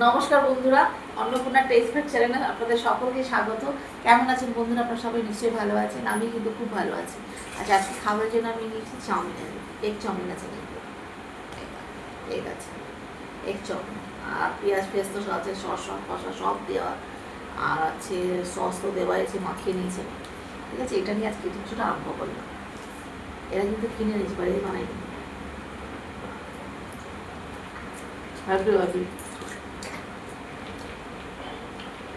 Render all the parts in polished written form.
নমস্কার বন্ধুরা, Annapurna test fact চ্যানেলে আপনাদের সকলকে স্বাগত। কেমন আছেন বন্ধুরা? আপনারা সবাই নিশ্চয়ই ভালো আছেন। আমি কিন্তু খুব ভালো আছি। আচ্ছা, আজকে খাবারের জন্য আমি নিয়েছি চাউমিন, এগ চাউমিন আছে, কিন্তু এগ আছে, এগ চাউমিন। আর পেঁয়াজ ফেস তো আছে, সস কষা সব দেওয়া, আর আছে সস তো দেওয়া আছে, মাখিয়ে নিয়েছে। ঠিক আছে, এটা নিয়ে আজকে কিছুটা আরম্ভ করলাম। এরা কিন্তু কিনে নিয়েছে, বাড়িতে বানাইনি। হ্যাপি হ্যাপি,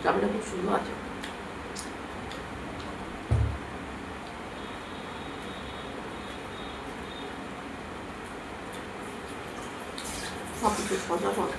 চাউমিনটা খুব সুন্দর আছে। সব কিছু মজা মজা।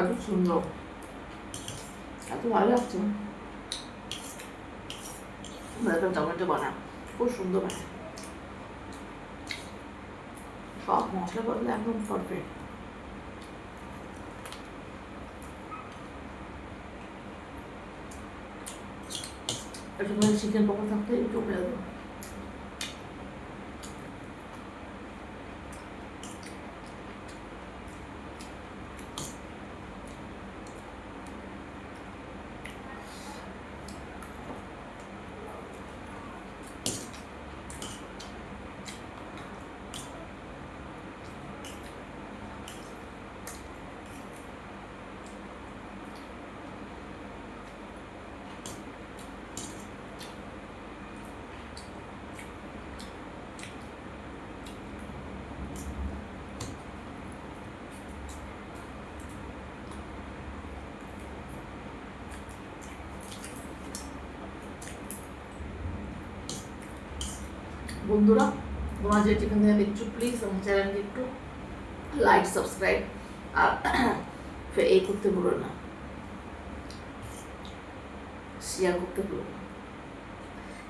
খুব সুন্দর, এত ভালো লাগছে। টমেটো বানায় খুব সুন্দর, বানায় সব মশলা বদলে একদম পারফেক্ট। একটু চিকেন পকোড়া থাকতে একটু মেলে দেবো। বন্ধুরা, তোমরা যে যেখান থেকে দেখছো প্লিজ আমার চ্যানেলকে একটু লাইক, সাবস্ক্রাইব আর এই করতে ভুলো না, শেয়ার করতে ভুলো না।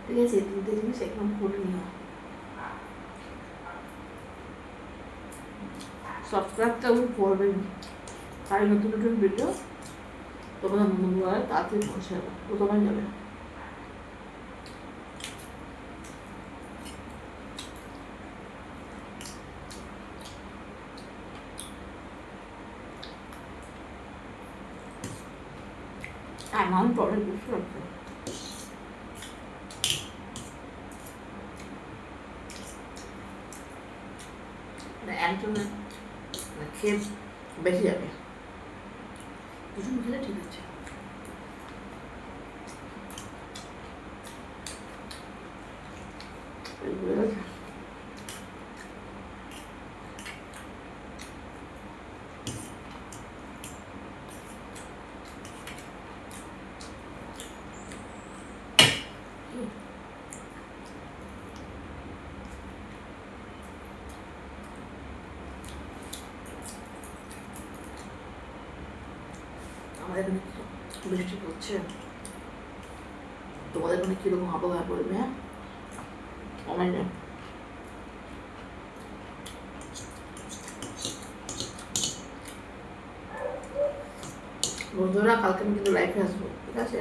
ঠিক আছে, এই তিনটে জিনিস একদম করে নিও। সাবস্ক্রাইবটা করবেন, তাই নতুন নতুন ভিডিও তোমাদের বন্ধুরা তাড়াতাড়ি পৌঁছে যাবে, প্রথমে যাবে। এমন পরে বুঝতে পারছো একজন খেয়ে বেশি যাবে, দুজন খেলে ঠিক আছে। আমাদের এখানে বৃষ্টি পড়ছে, তোমাদের এখানে কিরকম আবহাওয়া পড়বে? হ্যাঁ, অনলাইনে বন্ধুরা, কালকে আমি কিন্তু লাইফে আসবো, ঠিক আছে?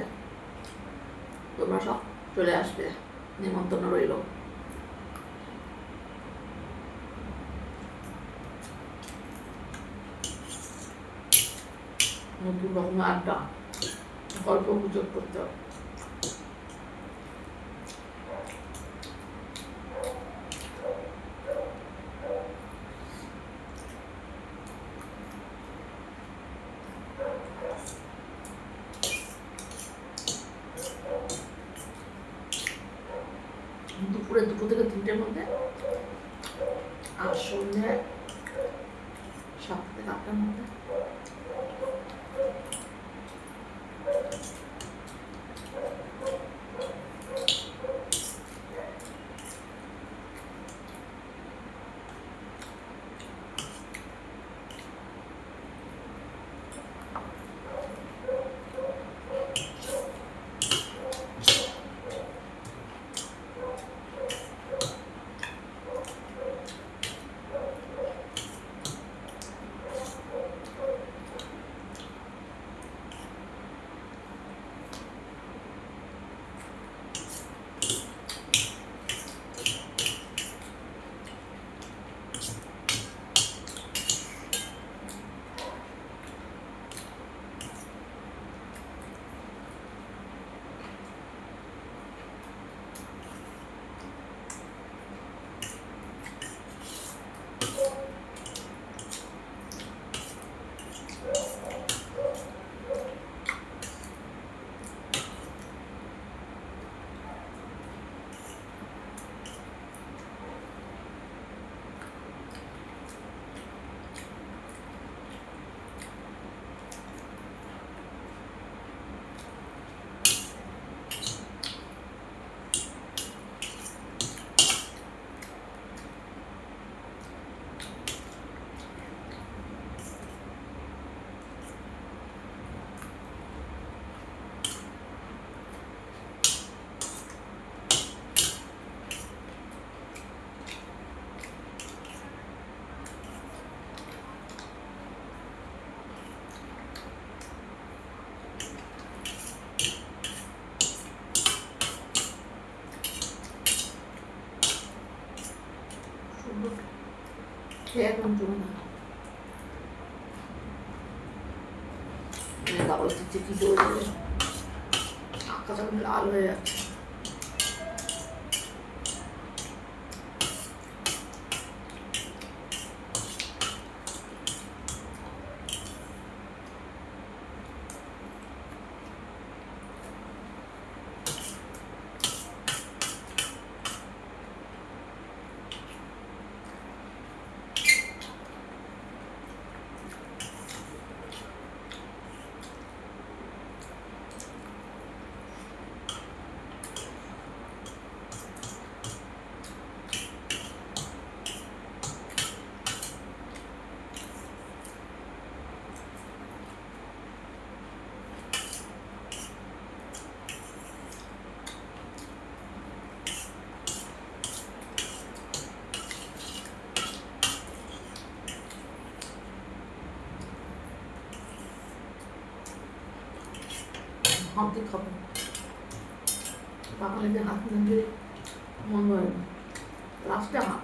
তোমরা সব চলে আসবে, নিমন্ত্রণ রইল। নতুন রকমের আড্ডা, গল্প গুজব করতে হবে। দুপুরে 2টো থেকে 3টের মধ্যে, আর সন্ধ্যে 7টা থেকে 8টার মধ্যে। খেয়ে এখন চলে না, গাবল চিচি হয়ে যাবে, আকাশ এখন লাল হয়ে যাচ্ছে। হাতে খাবো, বাঙালিতে হাত না দিয়ে মন হয় না, লাস্টে হাত।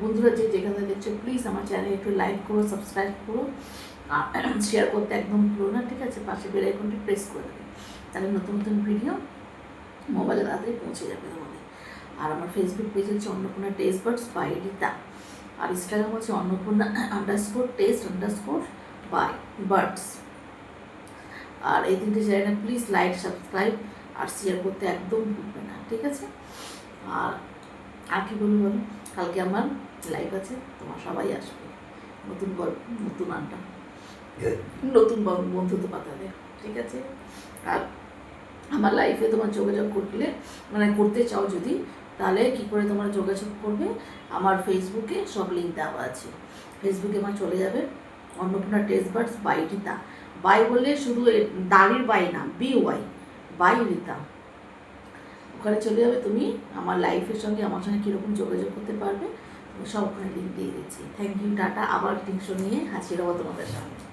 বন্ধুরা যে যেখানে দেখছো প্লিজ আমার চ্যানেল একটু লাইক করো, সাবস্ক্রাইব করো, আর শেয়ার করতে একদম ভুলো না, ঠিক আছে? পাশে বেল আইকনটি প্রেস করে দেবে, তাহলে নতুন নতুন ভিডিও মোবাইলে তাড়াতাড়ি পৌঁছে যাবে তোমাদের। আর আমার ফেসবুক পেজ হচ্ছে Annapurna taste buds by Rita, আর ইনস্টাগ্রাম হচ্ছে অন্নপূর্ণা _টেস্ট_বাই বার্ডস। আর এই 3টে চ্যানেলে প্লিজ লাইক, সাবস্ক্রাইব আর শেয়ার করতে একদম ভুলবে না, ঠিক আছে? আর কি বলবো বলো, কালকে আমার লাইভ আছে, তোমার সবাই আসবে, নতুন গল্প, নতুন আড্ডা, নতুন বন্ধুত্ব পাতাবে, ঠিক আছে? আর আমার লাইফে তোমার যোগাযোগ করলে, মানে করতে চাও যদি, তাহলে কি করে তোমরা যোগাযোগ করবে? আমার ফেসবুকে সব লিঙ্ক দেওয়া আছে, ফেসবুকে আমার চলে যাবে Annapurna taste buds by Rita. By বললে শুধু দাড়ির বাই না, BY বাই রিতা, ওখানে চলে যাবে, তুমি আমার লাইফের সঙ্গে আমার সঙ্গে কীরকম যোগাযোগ করতে পারবে, সব ওখানে লিঙ্ক দিয়ে দিচ্ছি। Thank you, tata. আবার টিউশন নিয়ে হাজির হবো তোমাদের সামনে।